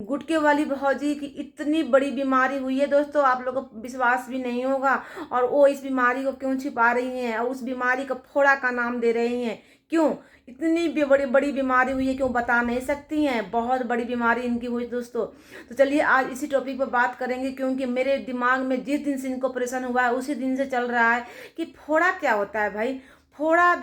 गुटके वाली भौजी की इतनी बड़ी बीमारी हुई है दोस्तों, आप लोगों को विश्वास भी नहीं होगा। और वो इस बीमारी को क्यों छिपा रही हैं और उस बीमारी को फोड़ा का नाम दे रही हैं, क्यों? इतनी भी बड़ी बड़ी बीमारी हुई है, क्यों बता नहीं सकती हैं? बहुत बड़ी बीमारी इनकी हुई दोस्तों। तो चलिए आज इसी टॉपिक पर बात करेंगे, क्योंकि मेरे दिमाग में जिस दिन से इनको ऑपरेशन हुआ है उसी दिन से चल रहा है कि फोड़ा क्या होता है भाई। फोड़ा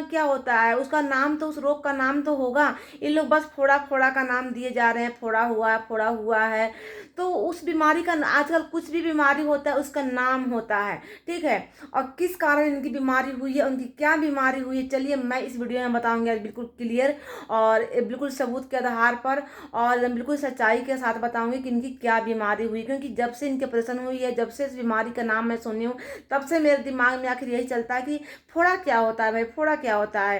क्या होता है, उसका नाम तो, उस रोग का नाम तो होगा। ये लोग बस फोड़ा फोड़ा का नाम दिए जा रहे हैं, फोड़ा हुआ है, फोड़ा हुआ है। तो उस बीमारी का, आजकल कुछ भी बीमारी होता है उसका नाम होता है, ठीक है। और किस कारण इनकी बीमारी हुई है, उनकी क्या बीमारी हुई है, चलिए मैं इस वीडियो में बताऊंगी आज बिल्कुल क्लियर और बिल्कुल सबूत के आधार पर और बिल्कुल सच्चाई के साथ बताऊंगी कि इनकी क्या बीमारी हुई। क्योंकि जब से इनकी ऑपरेशन हुई है, जब से इस बीमारी का नाम मैं सुनी हूँ, तब से मेरे दिमाग में आखिर यही चलता है कि फोड़ा क्या होता है भाई, फोड़ा क्या होता है।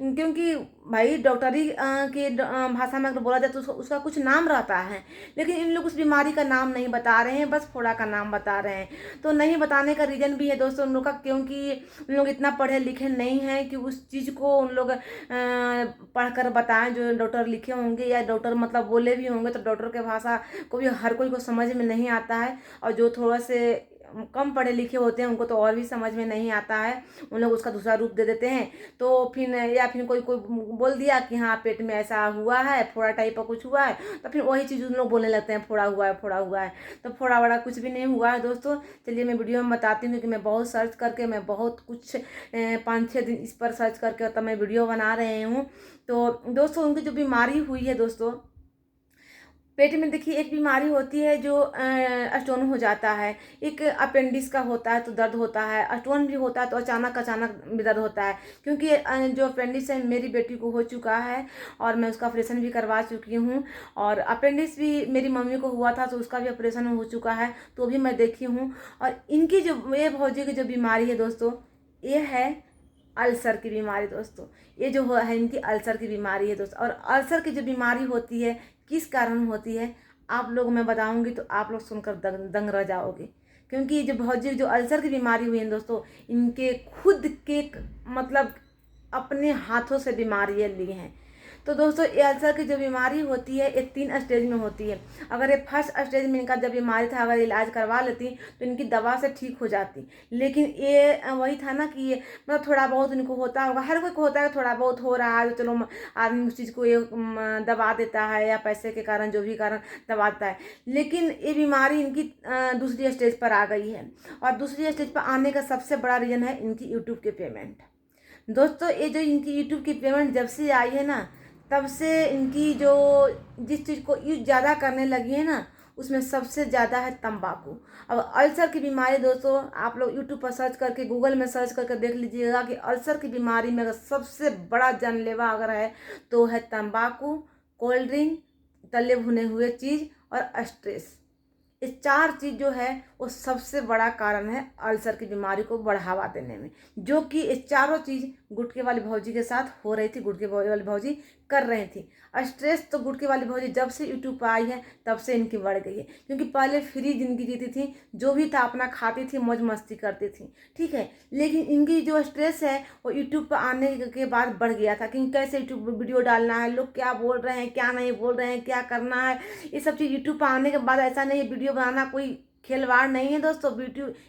क्योंकि भाई डॉक्टरी की भाषा में अगर बोला जाए तो उसका कुछ नाम रहता है, लेकिन इन लोग उस बीमारी का नाम नहीं बता रहे हैं, बस फोड़ा का नाम बता रहे हैं। तो नहीं बताने का रीज़न भी है दोस्तों उन लोग का, क्योंकि उन लोग इतना पढ़े लिखे नहीं हैं कि उस चीज़ को उन लोग पढ़कर बताएं जो डॉक्टर लिखे होंगे, या डॉक्टर मतलब बोले भी होंगे तो डॉक्टर के भाषा को भी हर कोई को समझ में नहीं आता है। और जो थोड़ा से कम पढ़े लिखे होते हैं उनको तो और भी समझ में नहीं आता है, उन लोग उसका दूसरा रूप दे देते हैं। तो फिर या फिर कोई कोई बोल दिया कि हाँ पेट में ऐसा हुआ है, फोड़ा टाइप का कुछ हुआ है, तो फिर वही चीज़ उन लोग बोलने लगते हैं, फोड़ा हुआ है, फोड़ा हुआ है। तो फोड़ा वड़ा कुछ भी नहीं हुआ है दोस्तों। चलिए मैं वीडियो में बताती हूँ कि मैं बहुत सर्च करके, मैं बहुत कुछ 5-6 दिन इस पर सर्च करके तब मैं वीडियो बना रहे हूँ। तो दोस्तों उनकी जो बीमारी हुई है दोस्तों, पेट में देखिए एक बीमारी होती है जो स्टोन हो जाता है, एक अपेंडिक्स का होता है तो दर्द होता है, स्टोन भी होता है तो अचानक अचानक भी दर्द होता है। क्योंकि जो अपेंडिक्स है मेरी बेटी को हो चुका है और मैं उसका ऑपरेशन भी करवा चुकी हूँ। और अपेंडिक्स भी मेरी मम्मी को हुआ था तो उसका भी ऑपरेशन हो चुका है, तो भी मैं देखी हूँ। और इनकी जो, ये भौजी की जो बीमारी है दोस्तों, ये है अल्सर की बीमारी दोस्तों। ये जो है इनकी अल्सर की बीमारी है दोस्तों। और अल्सर की जो बीमारी होती है, किस कारण होती है, आप लोग मैं बताऊंगी तो आप लोग सुनकर दंग दंग रह जाओगे। क्योंकि जो भौजी जो अल्सर की बीमारी हुई है दोस्तों, इनके खुद के मतलब अपने हाथों से बीमारियाँ ली हैं। तो दोस्तों ये अल्सर की जो बीमारी होती है ये 3 स्टेज में होती है। अगर ये फर्स्ट स्टेज में इनका जब बीमारी था, अगर इलाज करवा लेती तो इनकी दवा से ठीक हो जाती। लेकिन ये वही था ना कि ये मतलब थोड़ा बहुत इनको होता होगा, हर कोई को होता है, थोड़ा बहुत हो रहा है तो चलो आदमी उस चीज़ को ये दबा देता है, या पैसे के कारण जो भी कारण दबाता है। लेकिन ये बीमारी इनकी दूसरी स्टेज पर आ गई है। और दूसरी स्टेज पर आने का सबसे बड़ा रीज़न है इनकी यूट्यूब की पेमेंट दोस्तों। ये जो इनकी यूट्यूब की पेमेंट जब से आई है ना, तब से इनकी जो जिस चीज़ को यूज ज़्यादा करने लगी है ना, उसमें सबसे ज़्यादा है तंबाकू। अब अल्सर की बीमारी दोस्तों, आप लोग यूट्यूब पर सर्च करके, गूगल में सर्च करके देख लीजिएगा कि अल्सर की बीमारी में अगर सबसे बड़ा जानलेवा अगर है तो है तंबाकू, कोल्ड ड्रिंक, तले भुने हुए चीज़ और स्ट्रेस। ये 4 चीज़ जो है वो सबसे बड़ा कारण है अल्सर की बीमारी को बढ़ावा देने में। जो कि ये चारों चीज़ गुटके वाली भौजी के साथ हो रही थी, गुटके वाली भौजी कर रही थी। स्ट्रेस तो गुटके वाली भौजी जब से यूट्यूब पर आई है तब से इनकी बढ़ गई है। क्योंकि पहले फ्री जिंदगी जीती थी, जो भी था अपना खाती थी, मौज मस्ती करती थी, ठीक है। लेकिन इनकी जो स्ट्रेस है वो यूट्यूब पर आने के बाद बढ़ गया था कि कैसे यूट्यूब वीडियो डालना है, लोग क्या बोल रहे हैं, क्या नहीं बोल रहे हैं, क्या करना है। ये सब चीज़ यूट्यूब पर आने के बाद, ऐसा नहीं वीडियो बनाना कोई खिलवाड़ नहीं है दोस्तों।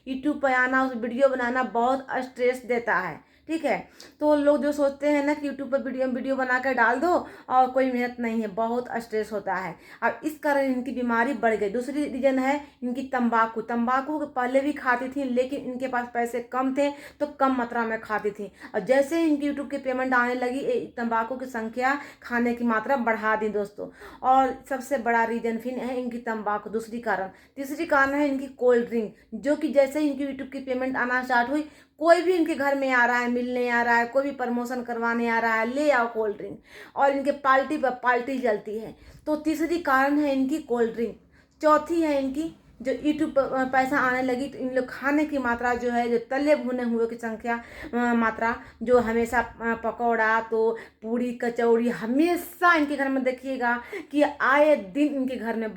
यूट्यूब पर आना, उस वीडियो बनाना बहुत स्ट्रेस देता है, ठीक है। तो लोग जो सोचते हैं ना कि यूट्यूब पर वीडियो बना कर डाल दो और कोई मेहनत नहीं है, बहुत स्ट्रेस होता है। और इस कारण इनकी बीमारी बढ़ गई। दूसरी रीजन है इनकी तंबाकू। तंबाकू पहले भी खाती थी, लेकिन इनके पास पैसे कम थे तो कम मात्रा में खाती थी। और जैसे इनकी यूट्यूब की पेमेंट आने लगी, तंबाकू की संख्या, खाने की मात्रा बढ़ा दी दोस्तों। और सबसे बड़ा रीजन फिर है इनकी तंबाकू, दूसरी कारण। तीसरी कारण है इनकी कोल्ड ड्रिंक, जो कि जैसे इनकी यूट्यूब की पेमेंट आना स्टार्ट हुई, कोई भी इनके घर में आ रहा है, मिलने आ रहा है, कोई भी प्रमोशन करवाने आ रहा है, ले आओ कोल्ड ड्रिंक। और इनके पार्टी पर पार्टी चलती है। तो तीसरी कारण है इनकी कोल्ड ड्रिंक। चौथी है इनकी जो यूट्यूब पर पैसा आने लगी तो इन लोग खाने की मात्रा जो है, जो तले भुने हुए की संख्या मात्रा, जो हमेशा पकौड़ा तो पूड़ी कचौड़ी हमेशा इनके घर में देखिएगा कि आए दिन इनके घर में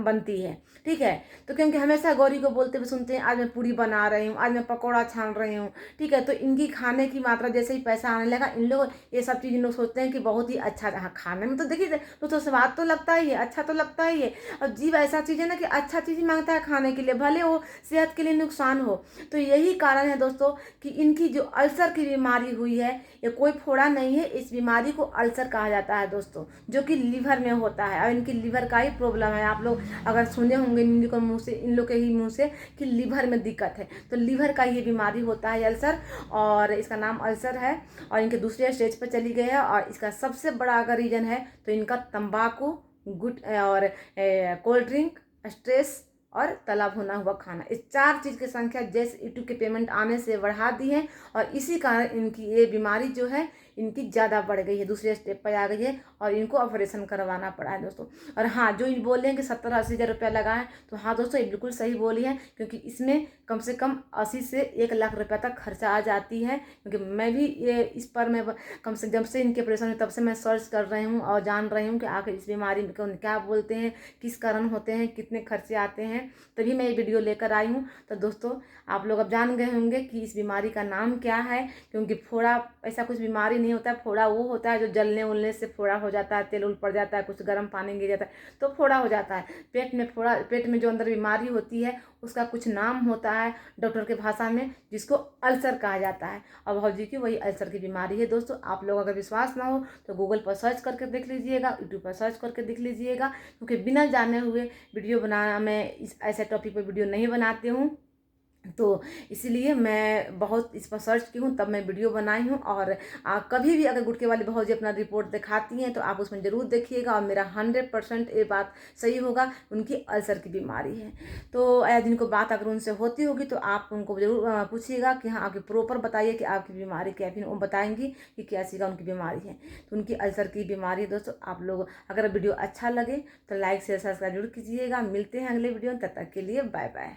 बनती है। ठीक है, तो क्योंकि हमेशा गौरी को बोलते हुए सुनते हैं, आज मैं पूड़ी बना रही हूँ, आज मैं पकौड़ा छान रही हूँ। ठीक है, तो इनकी खाने की मात्रा जैसे ही पैसा आने लगा, इन लोग ये सब चीज़ इन लोग सोचते हैं कि बहुत ही अच्छा, हाँ खाने में तो देखिए तो स्वाद तो लगता ही है, अच्छा तो लगता ही है। और जीव ऐसा चीज़ है ना कि अच्छा चीज़ ही मांगता है खाने के लिए, भले वो सेहत के लिए नुकसान हो। तो यही कारण है दोस्तों कि इनकी जो अल्सर की बीमारी हुई है, ये कोई फोड़ा नहीं है, इस बीमारी को अल्सर कहा जाता है दोस्तों, जो कि लीवर में होता है। और इनकी लीवर का ही प्रॉब्लम है। आप लोग अगर सुने होंगे इन लोग के मुँह से, इन लोग के ही मुँह से कि लीवर में दिक्कत है, तो लीवर का ये बीमारी होता है अल्सर, और इसका नाम अल्सर है। और इनके दूसरे स्टेज पर चली गई है। और इसका सबसे बड़ा अगर रीज़न है तो इनका तंबाकू, गुट और कोल्ड ड्रिंक, स्ट्रेस और तला भुना हुआ खाना, इस 4 चीज़ की संख्या जैसे यूट्यूब के पेमेंट आने से बढ़ा दी है। और इसी कारण इनकी ये बीमारी जो है इनकी ज़्यादा बढ़ गई है, दूसरे स्टेप पर आ गई है, और इनको ऑपरेशन करवाना पड़ा है दोस्तों। और हाँ, जो ये बोल रहे हैं कि 70-80 हज़ार रुपया लगा है, तो हाँ दोस्तों ये बिल्कुल सही बोली है, क्योंकि इसमें कम से कम 80 से 1 लाख रुपया तक खर्चा आ जाती है। क्योंकि मैं भी ये इस पर मैं कम से जब से इनके ऑपरेशन हुए तब से मैं सर्च कर रही हूँ और जान रही हूँ कि आखिर इस बीमारी में क्या बोलते हैं, किस कारण होते हैं, कितने खर्चे आते हैं, तभी मैं ये वीडियो लेकर आई हूँ। तो दोस्तों आप लोग अब जान गए होंगे कि इस बीमारी का नाम क्या है। क्योंकि फोड़ा ऐसा कुछ बीमारी नहीं होता है, फोड़ा वो होता है जो जलने उलने से फोड़ा हो जाता है, तेल उल पड़ जाता है, कुछ गर्म पानी गिर जाता है तो फोड़ा हो जाता है। पेट में फोड़ा, पेट में जो अंदर बीमारी होती है उसका कुछ नाम होता है डॉक्टर के भाषा में, जिसको अल्सर कहा जाता है। और भौजी की वही अल्सर की बीमारी है दोस्तों। आप लोग अगर विश्वास ना हो तो गूगल पर सर्च करके देख लीजिएगा, यूट्यूब पर सर्च करके देख लीजिएगा। क्योंकि बिना जाने हुए वीडियो बनाना, मैं इस ऐसे टॉपिक पर वीडियो नहीं बनाती हूँ, तो इसीलिए मैं बहुत इस पर सर्च की हूँ, तब मैं वीडियो बनाई हूँ। और कभी भी अगर गुटके वाली भौजी अपना रिपोर्ट दिखाती हैं तो आप उसमें ज़रूर देखिएगा, और मेरा 100% ये बात सही होगा, उनकी अल्सर की बीमारी है। तो जिनको बात अगर उनसे होती होगी तो आप उनको ज़रूर पूछिएगा कि हाँ आपकी प्रॉपर बताइए कि आपकी बीमारी क्या है, फिर वो बताएंगी कि कैसी का उनकी बीमारी है। तो उनकी अल्सर की बीमारी है दोस्तों। आप लोग अगर वीडियो अच्छा लगे तो लाइक शेयर सब्सक्राइब जरूर कीजिएगा। मिलते हैं अगले वीडियो में, तब तक के लिए बाय बाय।